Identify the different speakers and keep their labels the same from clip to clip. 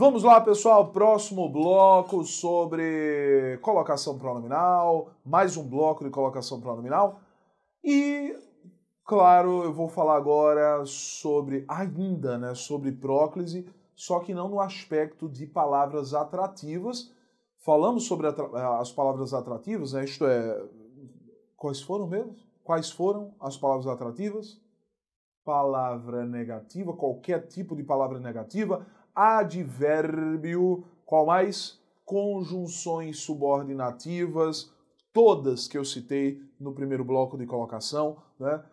Speaker 1: Vamos lá, pessoal, próximo bloco sobre colocação pronominal, mais um bloco de colocação pronominal. E, claro, eu vou falar agora sobre próclise, só que não no aspecto de palavras atrativas. Falamos sobre as palavras atrativas, né? Isto é, quais foram mesmo? Quais foram as palavras atrativas? Palavra negativa, qualquer tipo de palavra negativa, advérbio, qual mais? Conjunções subordinativas, todas que eu citei no primeiro bloco de colocação, né?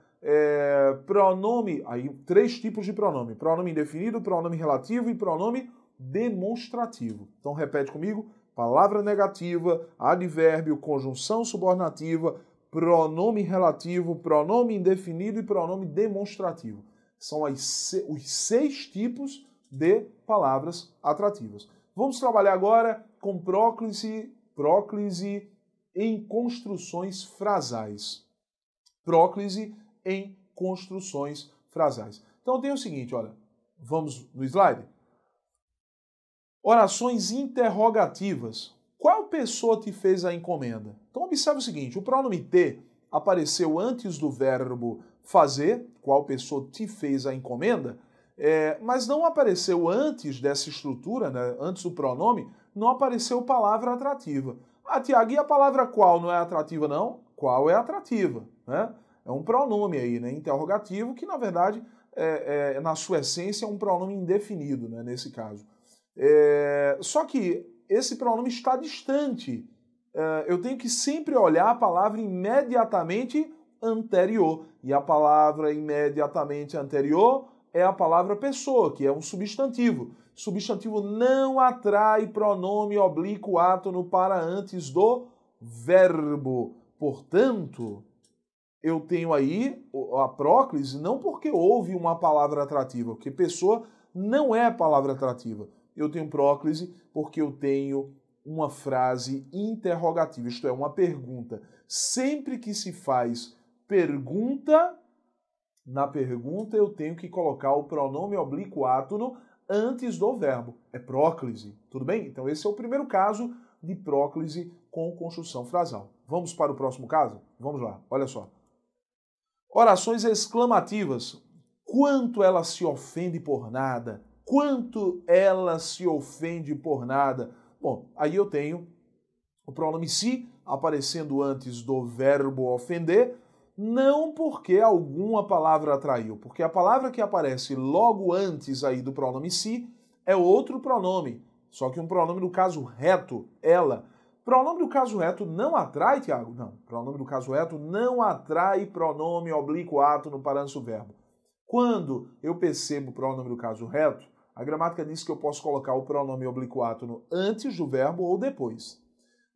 Speaker 1: Pronome, aí 3 tipos de pronome: pronome indefinido, pronome relativo e pronome demonstrativo. Então repete comigo: palavra negativa, advérbio, conjunção subordinativa, pronome relativo, pronome indefinido e pronome demonstrativo. São os 6 tipos de palavras atrativas. Vamos trabalhar agora com próclise em construções frasais. Próclise em construções frasais. Então tem o seguinte, olha, vamos no slide. Orações interrogativas. Qual pessoa te fez a encomenda? Então observe o seguinte, o pronome te apareceu antes do verbo fazer, qual pessoa te fez a encomenda, mas não apareceu antes dessa estrutura, né, antes do pronome, não apareceu palavra atrativa. Ah, Tiago, e a palavra qual não é atrativa, não? Qual é atrativa, né? É um pronome aí, né, interrogativo, que na verdade, na sua essência, é um pronome indefinido, né, nesse caso. Só que esse pronome está distante. Eu tenho que sempre olhar a palavra imediatamente anterior. E a palavra imediatamente anterior é a palavra pessoa, que é um substantivo. Substantivo não atrai pronome oblíquo átono para antes do verbo. Portanto, eu tenho aí a próclise não porque houve uma palavra atrativa, porque pessoa não é palavra atrativa. Eu tenho próclise porque eu tenho uma frase interrogativa, isto é, uma pergunta. Sempre que se faz pergunta, na pergunta eu tenho que colocar o pronome oblíquo átono antes do verbo. É próclise, tudo bem? Então esse é o primeiro caso de próclise com construção frasal. Vamos para o próximo caso? Vamos lá, olha só. Orações exclamativas. Quanto ela se ofende por nada? Quanto ela se ofende por nada? Bom, aí eu tenho o pronome se aparecendo antes do verbo ofender, não porque alguma palavra atraiu, porque a palavra que aparece logo antes aí do pronome se é outro pronome, só que um pronome do caso reto, ela. Pronome do caso reto não atrai, Tiago? Não. Pronome do caso reto não atrai pronome oblíquo átono para antes do verbo. Quando eu percebo o pronome do caso reto, a gramática diz que eu posso colocar o pronome oblíquo átono antes do verbo ou depois.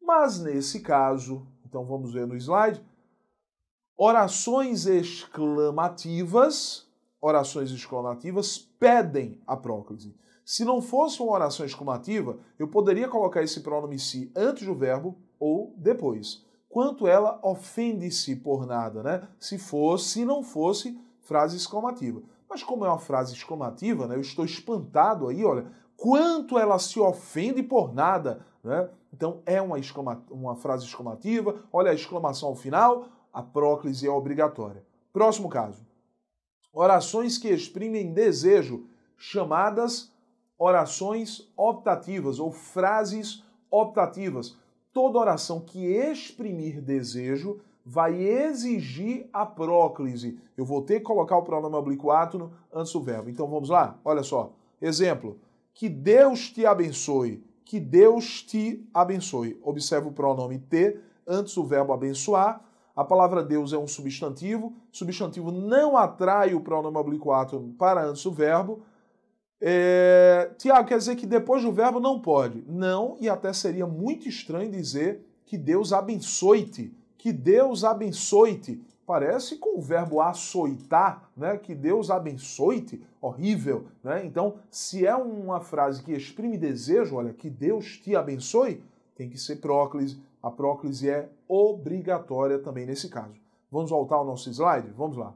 Speaker 1: Mas nesse caso, então vamos ver no slide, orações exclamativas pedem a próclise. Se não fosse uma oração exclamativa, eu poderia colocar esse pronome se antes do verbo ou depois. Quanto ela ofende-se por nada, né? Se não fosse frase exclamativa. Mas como é uma frase exclamativa, né, eu estou espantado aí, olha, quanto ela se ofende por nada, né? Então é uma frase exclamativa, olha a exclamação ao final, a próclise é obrigatória. Próximo caso. Orações que exprimem desejo, chamadas orações optativas ou frases optativas. Toda oração que exprimir desejo vai exigir a próclise. Eu vou ter que colocar o pronome oblíquo átono antes do verbo. Então vamos lá? Olha só. Exemplo. Que Deus te abençoe. Que Deus te abençoe. Observe o pronome te antes do verbo abençoar. A palavra Deus é um substantivo. Substantivo não atrai o pronome oblíquo átono para antes do verbo. Tiago, quer dizer que depois do verbo não pode? Não, e até seria muito estranho dizer que Deus abençoe-te. Que Deus abençoe-te. Parece com o verbo açoitar, né? Que Deus abençoe-te. Horrível, né? Então, se é uma frase que exprime desejo, olha, que Deus te abençoe, tem que ser próclise. A próclise é obrigatória também nesse caso. Vamos voltar ao nosso slide? Vamos lá.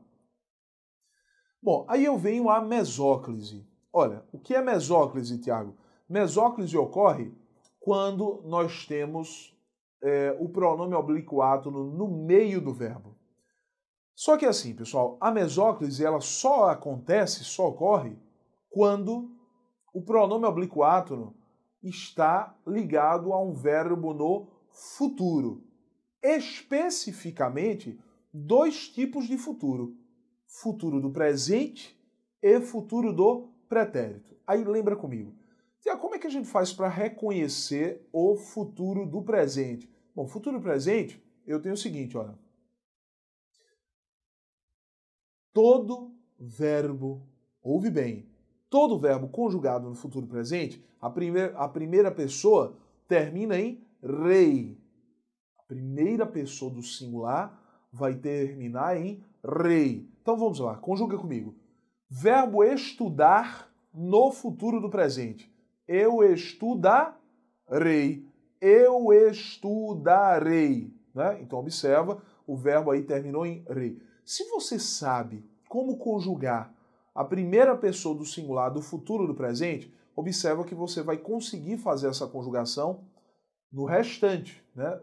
Speaker 1: Bom, aí eu venho à mesóclise. Olha, o que é mesóclise, Tiago? Mesóclise ocorre quando nós temos o pronome oblíquo átono no meio do verbo. Só que assim, pessoal, a mesóclise ela só ocorre quando o pronome oblíquo átono está ligado a um verbo no futuro. Especificamente, dois tipos de futuro. Futuro do presente e futuro do pretérito. Aí lembra comigo. Como é que a gente faz para reconhecer o futuro do presente? Bom, futuro presente, eu tenho o seguinte, olha. Todo verbo, ouve bem, todo verbo conjugado no futuro presente, a primeira pessoa termina em rei. A primeira pessoa do singular vai terminar em rei. Então vamos lá, conjuga comigo. Verbo estudar no futuro do presente. Eu estudarei. Eu estudarei. Né? Então observa, o verbo aí terminou em rei. Se você sabe como conjugar a primeira pessoa do singular do futuro do presente, observa que você vai conseguir fazer essa conjugação no restante, né,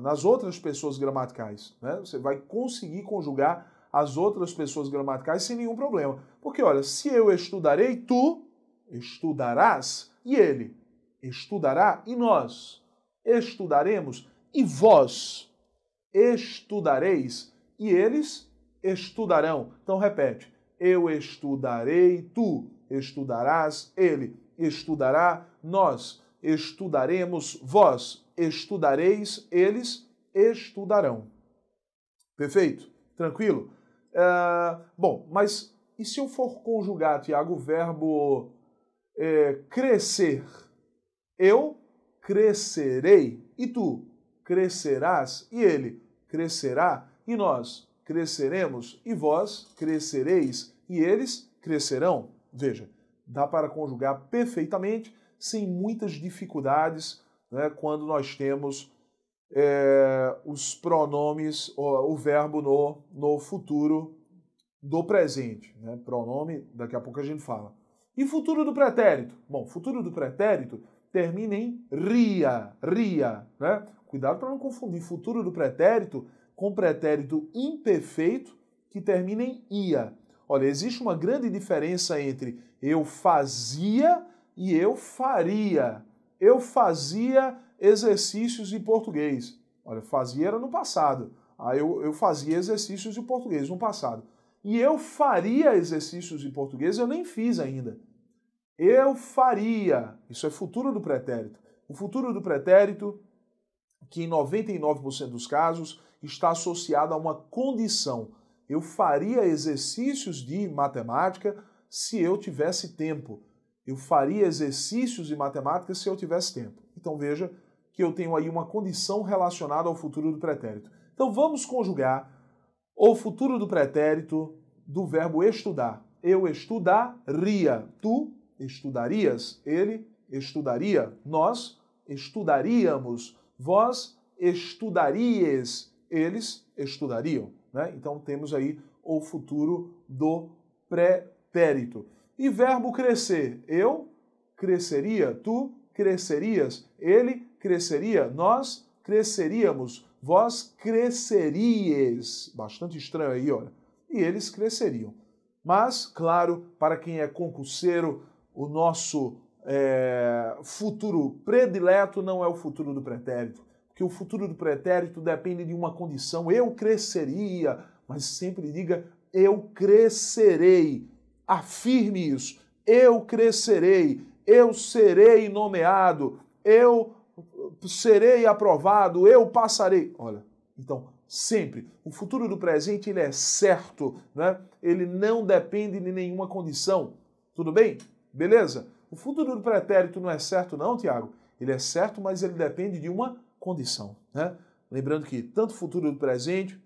Speaker 1: nas outras pessoas gramaticais. Né? Você vai conseguir conjugar as outras pessoas gramaticais sem nenhum problema. Porque, olha, se eu estudarei, tu estudarás e ele estudará e nós estudaremos e vós estudareis e eles estudarão. Então repete. Eu estudarei, tu estudarás, ele estudará, nós estudaremos, vós estudareis, eles estudarão. Perfeito? Tranquilo? Bom, mas e se eu for conjugar, Tiago, o verbo crescer? Eu crescerei e tu crescerás e ele crescerá e nós cresceremos e vós crescereis e eles crescerão. Veja, dá para conjugar perfeitamente, sem muitas dificuldades, né, quando nós temos os pronomes, o verbo no futuro do presente. Né? Pronome, daqui a pouco a gente fala. E futuro do pretérito? Bom, futuro do pretérito termina em ria, ria. Né? Cuidado para não confundir futuro do pretérito com pretérito imperfeito que termina em ia. Olha, existe uma grande diferença entre eu fazia e eu faria. Eu fazia exercícios em português. Olha, fazia era no passado. Eu fazia exercícios em português no passado. E eu faria exercícios em português, eu nem fiz ainda. Eu faria. Isso é futuro do pretérito. O futuro do pretérito, que em 99% dos casos está associado a uma condição. Eu faria exercícios de matemática se eu tivesse tempo. Eu faria exercícios de matemática se eu tivesse tempo. Então veja que eu tenho aí uma condição relacionada ao futuro do pretérito. Então vamos conjugar o futuro do pretérito do verbo estudar. Eu estudaria, tu estudarias, ele estudaria, nós estudaríamos, vós estudaríeis, eles estudariam. Né? Então temos aí o futuro do pretérito. E verbo crescer, eu cresceria, tu crescerias, ele cresceria, nós cresceríamos, vós cresceríeis. Bastante estranho aí, olha. E eles cresceriam. Mas, claro, para quem é concurseiro, o nosso futuro predileto não é o futuro do pretérito. Porque o futuro do pretérito depende de uma condição. Eu cresceria, mas sempre diga eu crescerei. Afirme isso. Eu crescerei. Eu serei nomeado. Eu serei aprovado. Eu passarei. Olha, então, sempre. O futuro do presente ele é certo, né? Ele não depende de nenhuma condição. Tudo bem? Beleza? O futuro do pretérito não é certo não, Tiago? Ele é certo, mas ele depende de uma condição. Né? Lembrando que tanto o futuro do presente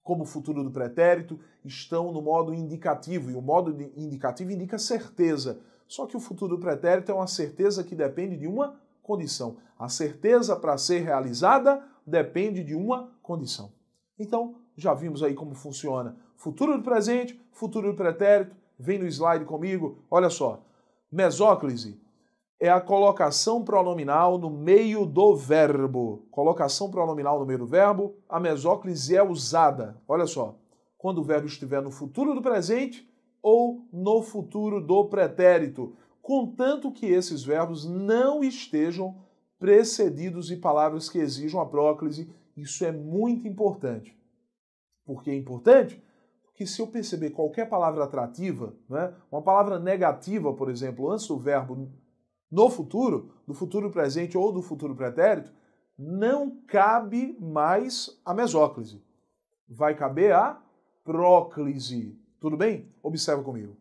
Speaker 1: como o futuro do pretérito estão no modo indicativo, e o modo indicativo indica certeza. Só que o futuro do pretérito é uma certeza que depende de uma condição. A certeza para ser realizada depende de uma condição. Então, já vimos aí como funciona futuro do presente, futuro do pretérito. Vem no slide comigo. Olha só. Mesóclise. é a colocação pronominal no meio do verbo. Colocação pronominal no meio do verbo, a mesóclise é usada, olha só, quando o verbo estiver no futuro do presente ou no futuro do pretérito, contanto que esses verbos não estejam precedidos de palavras que exijam a próclise. Isso é muito importante. Por que é importante? Porque se eu perceber qualquer palavra atrativa, né, uma palavra negativa, por exemplo, antes do verbo no futuro, do futuro presente ou do futuro pretérito, não cabe mais a mesóclise. Vai caber a próclise. Tudo bem? Observa comigo.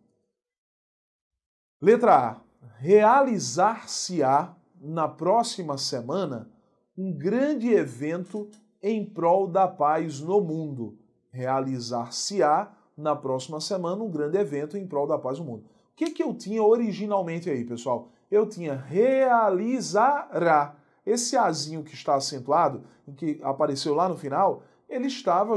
Speaker 1: Letra A. Realizar-se-á na próxima semana um grande evento em prol da paz no mundo. Realizar-se-á na próxima semana um grande evento em prol da paz no mundo. O que eu tinha originalmente aí, pessoal? Eu tinha realizará. Esse azinho que está acentuado, que apareceu lá no final, ele estava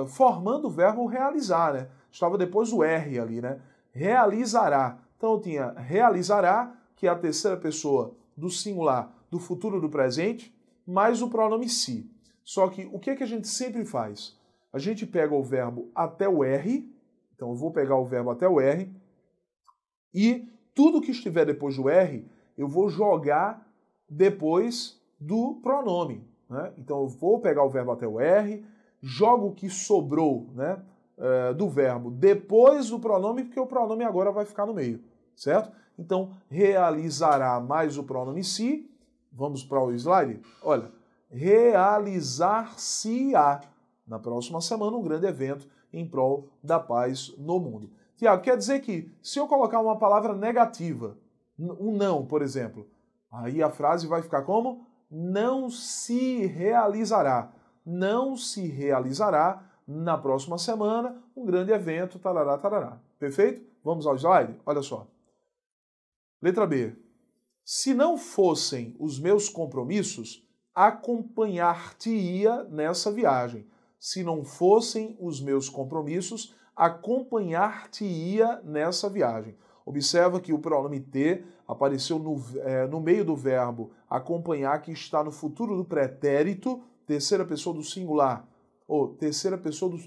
Speaker 1: formando o verbo realizar, né? Estava depois do R ali, né? Realizará. Então eu tinha realizará, que é a terceira pessoa do singular do futuro do presente, mais o pronome si. Só que o que a gente sempre faz? A gente pega o verbo até o R, então eu vou pegar o verbo até o R, e tudo que estiver depois do R, eu vou jogar depois do pronome, né? Então eu vou pegar o verbo até o R, jogo o que sobrou, né, do verbo depois do pronome, porque o pronome agora vai ficar no meio, certo? Então, realizará mais o pronome si. Vamos para o slide? Olha, realizar-se-á na próxima semana um grande evento em prol da paz no mundo. Tiago, quer dizer que se eu colocar uma palavra negativa, um não, por exemplo, aí a frase vai ficar como? Não se realizará. Não se realizará na próxima semana um grande evento, tarará, tarará. Perfeito? Vamos ao slide? Olha só. Letra B. Se não fossem os meus compromissos, acompanhar-te-ia nessa viagem. Se não fossem os meus compromissos, acompanhar-te-ia nessa viagem. Observa que o pronome te apareceu no meio do verbo acompanhar, que está no futuro do pretérito, terceira pessoa do singular, ou terceira pessoa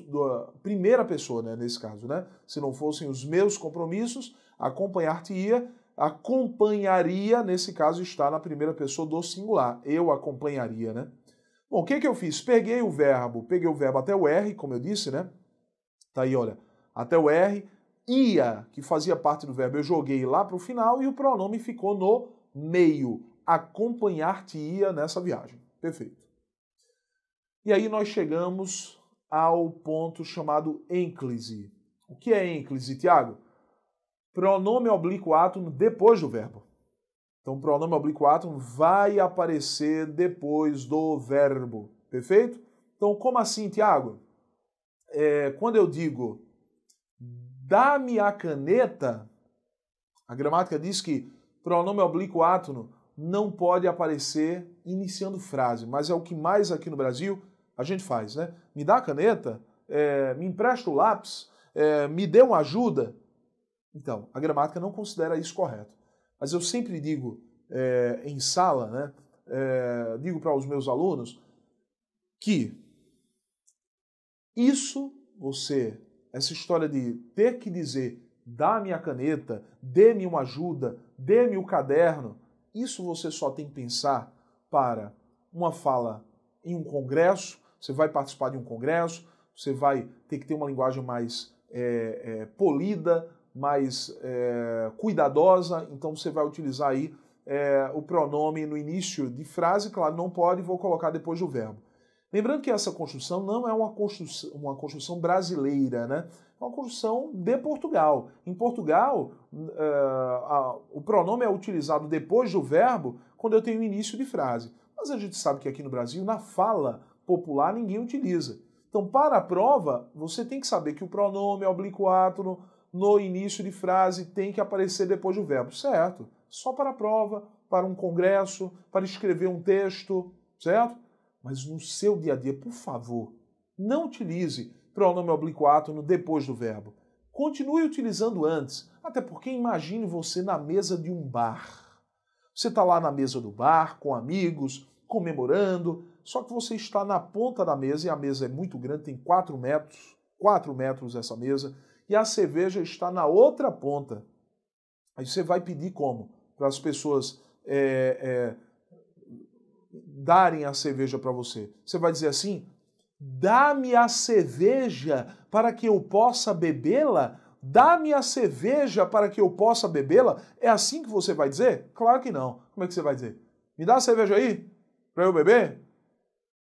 Speaker 1: primeira pessoa, né, nesse caso, né? Se não fossem os meus compromissos, acompanhar-te-ia, acompanharia, nesse caso, está na primeira pessoa do singular. Eu acompanharia, né? Bom, o que eu fiz? Peguei o verbo até o R, como eu disse, né? Tá aí, olha, até o R, ia, que fazia parte do verbo, eu joguei lá para o final e o pronome ficou no meio. Acompanhar-te-ia nessa viagem. Perfeito. E aí nós chegamos ao ponto chamado ênclise. O que é ênclise, Tiago? Pronome oblíquo átono depois do verbo. Então, o pronome oblíquo átono vai aparecer depois do verbo. Perfeito? Então, como assim, Tiago? Quando eu digo dá-me a caneta, a gramática diz que pronome oblíquo átono não pode aparecer iniciando frase, mas é o que mais aqui no Brasil a gente faz, né? Me dá a caneta, me empresta o lápis, me dê uma ajuda. Então, a gramática não considera isso correto. Mas eu sempre digo em sala, né? Digo para os meus alunos que essa história de ter que dizer dá-me a caneta, dê-me uma ajuda, dê-me o caderno, isso você só tem que pensar para uma fala em um congresso, você vai participar de um congresso, você vai ter que ter uma linguagem mais polida, mais cuidadosa, então você vai utilizar aí o pronome no início de frase, claro, não pode, vou colocar depois do verbo. Lembrando que essa construção não é uma construção brasileira, né? É uma construção de Portugal. Em Portugal, o pronome é utilizado depois do verbo quando eu tenho início de frase. Mas a gente sabe que aqui no Brasil, na fala popular, ninguém utiliza. Então, para a prova, você tem que saber que o pronome oblíquo átono no início de frase tem que aparecer depois do verbo. Certo? Só para a prova, para um congresso, para escrever um texto, certo? Mas no seu dia a dia, por favor, não utilize pronome oblíquo átono depois do verbo. Continue utilizando antes, até porque imagine você na mesa de um bar. Você está lá na mesa do bar, com amigos, comemorando, só que você está na ponta da mesa, e a mesa é muito grande, tem 4 metros essa mesa, e a cerveja está na outra ponta. Aí você vai pedir como? Para as pessoas darem a cerveja para você. Você vai dizer assim, dá-me a cerveja para que eu possa bebê-la? Dá-me a cerveja para que eu possa bebê-la? É assim que você vai dizer? Claro que não. Como é que você vai dizer? Me dá a cerveja aí para eu beber?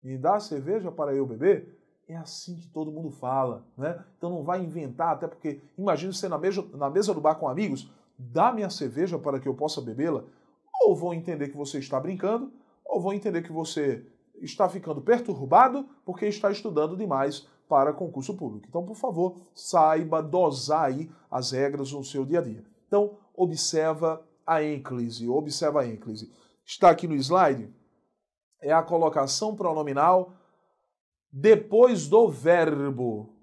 Speaker 1: Me dá a cerveja para eu beber? É assim que todo mundo fala, né? Então não vai inventar, até porque imagina você na mesa do bar com amigos, dá-me a cerveja para que eu possa bebê-la? Ou vão entender que você está brincando, ou vão entender que você está ficando perturbado porque está estudando demais para concurso público. Então, por favor, saiba dosar aí as regras no seu dia a dia. Então, observa a ênclise, Está aqui no slide, é a colocação pronominal depois do verbo.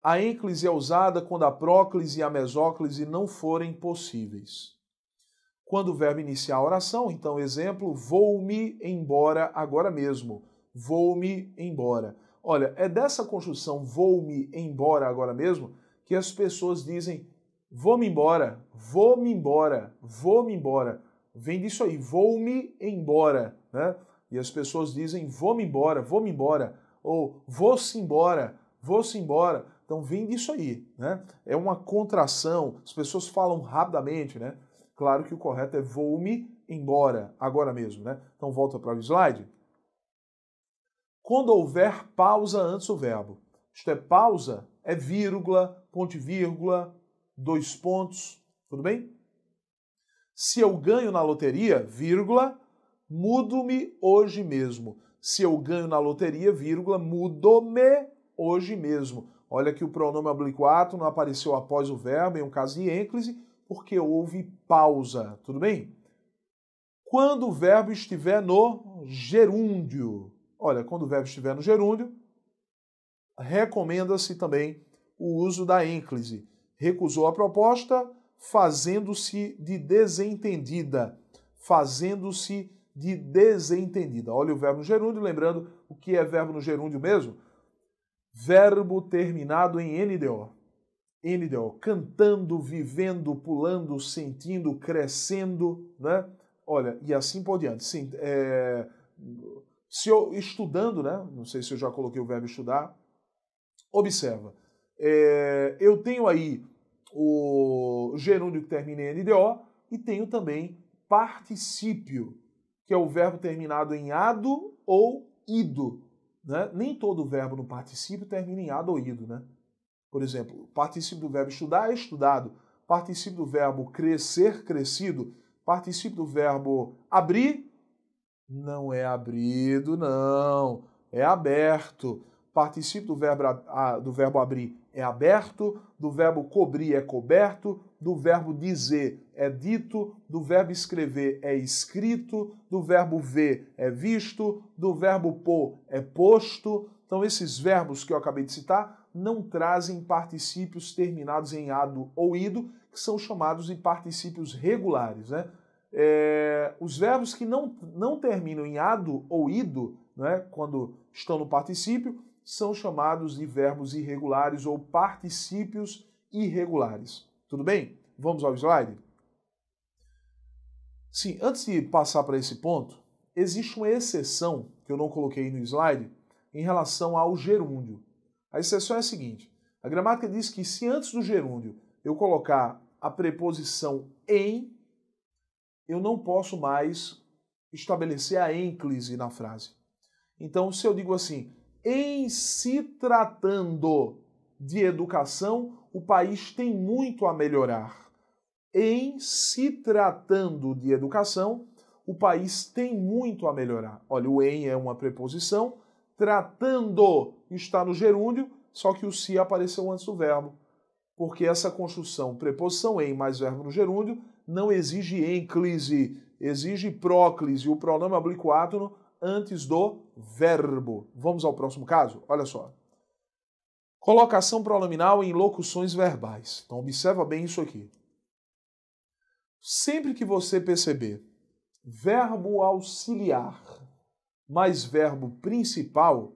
Speaker 1: A ênclise é usada quando a próclise e a mesóclise não forem possíveis. Quando o verbo iniciar a oração, então, exemplo, vou-me embora agora mesmo. Vou-me embora. Olha, é dessa construção vou-me embora agora mesmo que as pessoas dizem vou-me embora, vou-me embora, vou-me embora. Vem disso aí, vou-me embora, né? E as pessoas dizem vou-me embora, ou vou-se embora, vou-se embora. Então vem disso aí, né? É uma contração, as pessoas falam rapidamente, né? Claro que o correto é vou-me embora, agora mesmo, né? Então volta para o slide. Quando houver pausa antes do verbo. Isto é, pausa é vírgula, ponto e vírgula, 2 pontos, tudo bem? Se eu ganho na loteria, vírgula, mudo-me hoje mesmo. Se eu ganho na loteria, vírgula, mudo-me hoje mesmo. Olha que o pronome oblíquo ato não apareceu após o verbo, em um caso de ênclise, porque houve pausa, tudo bem? Quando o verbo estiver no gerúndio. Olha, quando o verbo estiver no gerúndio, recomenda-se também o uso da ênclise. Recusou a proposta, fazendo-se de desentendida. Fazendo-se de desentendida. Olha o verbo no gerúndio, lembrando o que é verbo no gerúndio mesmo? Verbo terminado em NDO. NDO, cantando, vivendo, pulando, sentindo, crescendo, né? Olha, e assim por diante. Sim, se eu estudando, né? Não sei se eu já coloquei o verbo estudar. Observa. Eu tenho aí o gerúndio que termina em NDO e tenho também particípio, que é o verbo terminado em ado ou ido, né? Nem todo verbo no particípio termina em ado ou ido, né? Por exemplo, particípio do verbo estudar é estudado, particípio do verbo crescer, crescido, particípio do verbo abrir, não é abrido, não, é aberto. Particípio do verbo abrir é aberto, do verbo cobrir é coberto, do verbo dizer é dito, do verbo escrever é escrito, do verbo ver é visto, do verbo pôr é posto. Então esses verbos que eu acabei de citar não trazem particípios terminados em ado ou ido, que são chamados de particípios regulares, né? Os verbos que não terminam em ado ou ido, né, quando estão no particípio, são chamados de verbos irregulares ou particípios irregulares. Tudo bem? Vamos ao slide? Sim, antes de passar para esse ponto, existe uma exceção que eu não coloquei no slide em relação ao gerúndio. A exceção é a seguinte: a gramática diz que se antes do gerúndio eu colocar a preposição em, eu não posso mais estabelecer a ênclise na frase. Então, se eu digo assim, em se tratando de educação, o país tem muito a melhorar. Em se tratando de educação, o país tem muito a melhorar. Olha, o em é uma preposição, tratando está no gerúndio, só que o se apareceu antes do verbo. Porque essa construção, preposição em mais verbo no gerúndio, não exige ênclise, exige próclise, o pronome oblíquo átono antes do verbo. Vamos ao próximo caso? Olha só. Colocação pronominal em locuções verbais. Então observa bem isso aqui. Sempre que você perceber verbo auxiliar mais verbo principal,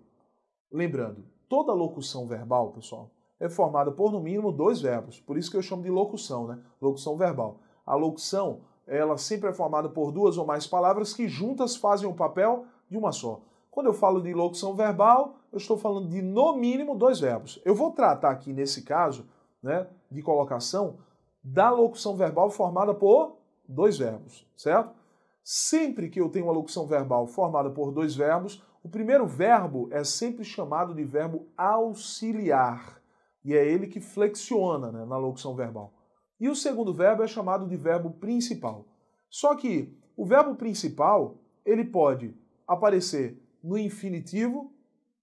Speaker 1: lembrando, toda locução verbal, pessoal, é formada por no mínimo 2 verbos, por isso que eu chamo de locução, né? Locução verbal. A locução, ela sempre é formada por 2 ou mais palavras que juntas fazem o papel de uma só. Quando eu falo de locução verbal, eu estou falando de no mínimo 2 verbos. Eu vou tratar aqui nesse caso, né, de colocação, da locução verbal formada por 2 verbos, certo? Sempre que eu tenho uma locução verbal formada por 2 verbos, o primeiro verbo é sempre chamado de verbo auxiliar. E é ele que flexiona, né, na locução verbal. E o segundo verbo é chamado de verbo principal. Só que o verbo principal, ele pode aparecer no infinitivo,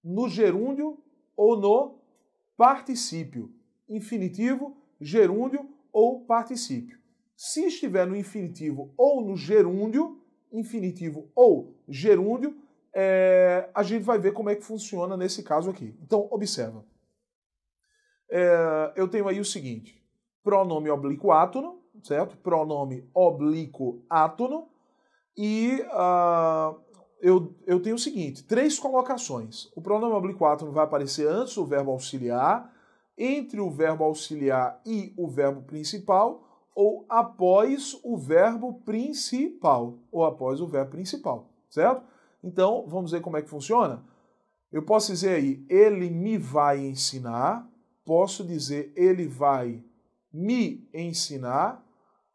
Speaker 1: no gerúndio ou no particípio. Infinitivo, gerúndio ou particípio. Se estiver no infinitivo ou no gerúndio, a gente vai ver como é que funciona nesse caso aqui. Então, observa. Eu tenho aí o seguinte, pronome oblíquo átono, certo? Pronome oblíquo átono, e eu tenho o seguinte, 3 colocações. O pronome oblíquo átono vai aparecer antes do verbo auxiliar, entre o verbo auxiliar e o verbo principal, ou após o verbo principal, certo? Então, vamos ver como é que funciona? Eu posso dizer aí, ele me vai ensinar, posso dizer, ele vai me ensinar,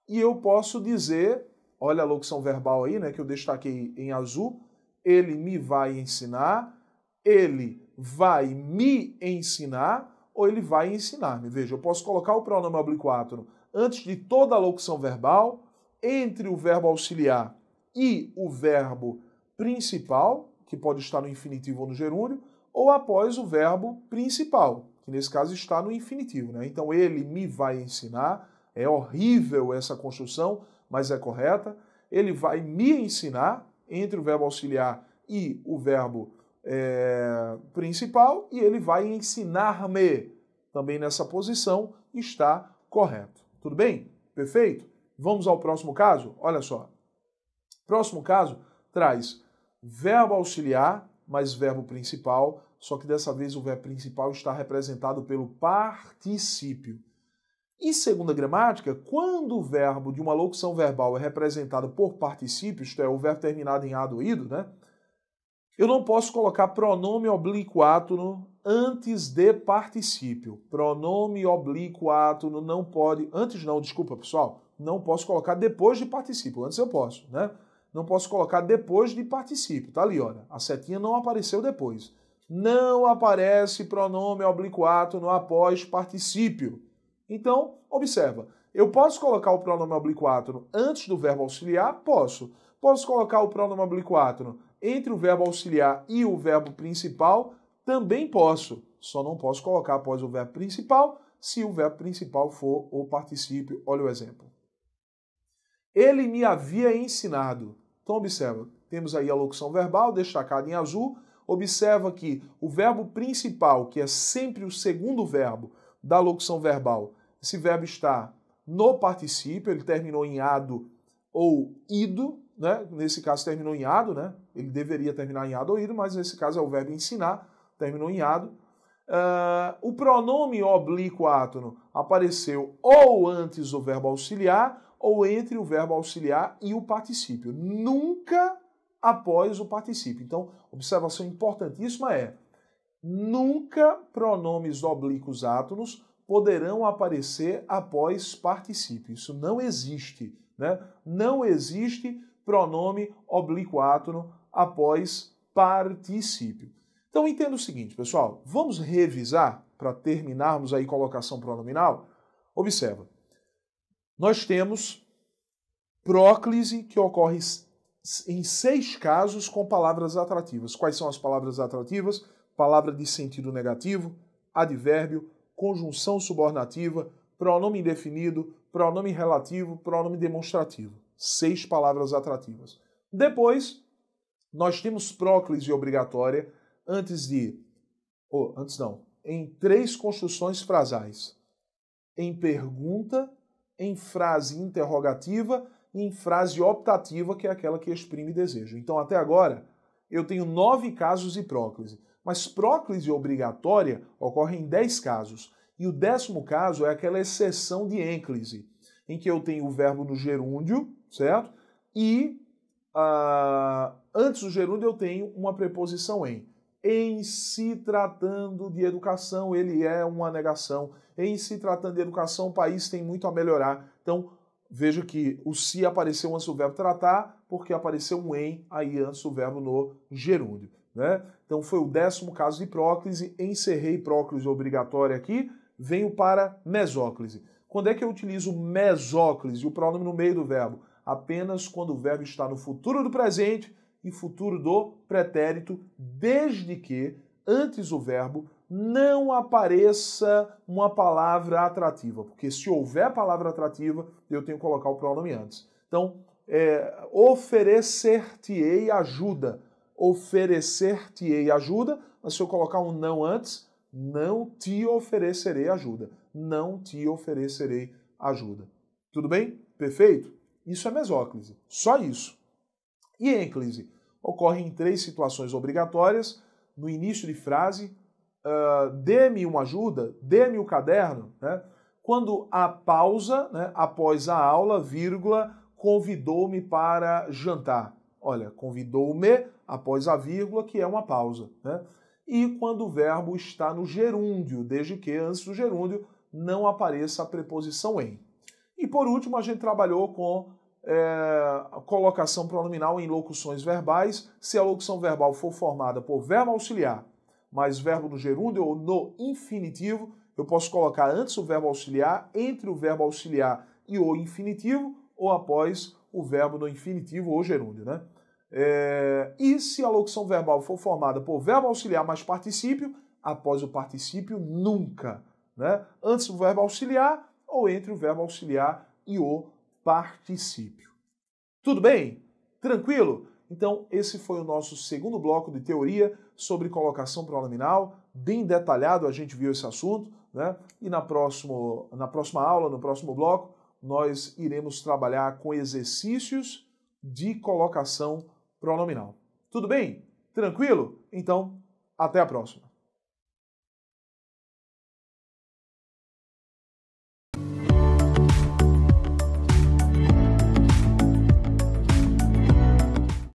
Speaker 1: e eu posso dizer, olha a locução verbal aí, né, que eu destaquei em azul, ele me vai ensinar, ele vai me ensinar, ou ele vai ensinar-me. Veja, eu posso colocar o pronome oblíquo átono antes de toda a locução verbal, entre o verbo auxiliar e o verbo principal, que pode estar no infinitivo ou no gerúndio, ou após o verbo principal, que nesse caso está no infinitivo, né? Então, ele me vai ensinar, é horrível essa construção, mas é correta. Ele vai me ensinar, entre o verbo auxiliar e o verbo principal, e ele vai ensinar-me, também nessa posição, está correto. Tudo bem? Perfeito? Vamos ao próximo caso? Olha só. Próximo caso traz verbo auxiliar mais verbo principal, só que dessa vez o verbo principal está representado pelo particípio. Em segunda gramática, quando o verbo de uma locução verbal é representado por particípio, isto é, o verbo terminado em ado ou ido, né? Eu não posso colocar pronome oblíquo átono antes de particípio. Pronome oblíquo átono não pode... Antes não, desculpa, pessoal. Não posso colocar depois de particípio. Antes eu posso, né? Não posso colocar depois de particípio. Tá ali, olha. A setinha não apareceu depois. Não aparece pronome oblíquo átono após particípio. Então, observa. Eu posso colocar o pronome oblíquo átono antes do verbo auxiliar? Posso. Posso colocar o pronome oblíquo átono entre o verbo auxiliar e o verbo principal? Também posso. Só não posso colocar após o verbo principal se o verbo principal for o particípio. Olha o exemplo. Ele me havia ensinado. Então, observa. Temos aí a locução verbal destacada em azul. Observa que o verbo principal, que é sempre o segundo verbo da locução verbal, esse verbo está no particípio, ele terminou em ado ou ido, né? Nesse caso terminou em ado, né? Ele deveria terminar em ado ou ido, mas nesse caso é o verbo ensinar, terminou em ado. O pronome oblíquo átono apareceu ou antes do verbo auxiliar ou entre o verbo auxiliar e o particípio, nunca após o particípio. Então, observação importantíssima é: nunca pronomes oblíquos átonos poderão aparecer após particípio. Isso não existe, né? Não existe pronome oblíquo átono após particípio. Então entenda o seguinte, pessoal, vamos revisar para terminarmos aí colocação pronominal? Observa. Nós temos próclise que ocorre em 6 casos com palavras atrativas. Quais são as palavras atrativas? Palavra de sentido negativo, advérbio, conjunção subornativa, pronome indefinido, pronome relativo, pronome demonstrativo. 6 palavras atrativas. Depois, nós temos próclise obrigatória em 3 construções frasais. Em pergunta, em frase interrogativa e em frase optativa, que é aquela que exprime desejo. Então, até agora, eu tenho 9 casos de próclise, mas próclise obrigatória ocorre em 10 casos. E o 10º caso é aquela exceção de ênclise, em que eu tenho o verbo no gerúndio, certo? E antes do gerúndio eu tenho uma preposição em. Em se tratando de educação, ele é uma negação. Em se tratando de educação, o país tem muito a melhorar. Então, veja que o se apareceu antes do verbo tratar, porque apareceu um em aí antes do verbo no gerúndio, né? Então, foi o 10º caso de próclise. Encerrei próclise obrigatória aqui. Venho para mesóclise. Quando é que eu utilizo mesóclise, o pronome no meio do verbo? Apenas quando o verbo está no futuro do presente e futuro do pretérito, desde que antes do verbo não apareça uma palavra atrativa, porque se houver palavra atrativa, eu tenho que colocar o pronome antes. Então, oferecer-te-ei ajuda. Oferecer-te-ei ajuda, mas se eu colocar um não antes, não te oferecerei ajuda. Não te oferecerei ajuda. Tudo bem? Perfeito? Isso é mesóclise. Só isso. E ênclise ocorre em 3 situações obrigatórias. No início de frase, dê-me uma ajuda, dê-me o caderno, né? Quando a pausa, né, após a aula, vírgula, convidou-me para jantar. Olha, convidou-me após a vírgula, que é uma pausa, né? E quando o verbo está no gerúndio, desde que antes do gerúndio não apareça a preposição em. E por último, a gente trabalhou com a colocação pronominal em locuções verbais, se a locução verbal for formada por verbo auxiliar, mais verbo no gerúndio ou no infinitivo, eu posso colocar antes o verbo auxiliar, entre o verbo auxiliar e o infinitivo, ou após o verbo no infinitivo ou gerúndio, né? E se a locução verbal for formada por verbo auxiliar mais particípio, após o particípio nunca, né? Antes do verbo auxiliar ou entre o verbo auxiliar e o particípio. Tudo bem? Tranquilo? Então, esse foi o nosso segundo bloco de teoria sobre colocação pronominal. Bem detalhado a gente viu esse assunto, né? E na próxima aula, no próximo bloco, nós iremos trabalhar com exercícios de colocação pronominal. Tudo bem? Tranquilo? Então, até a próxima.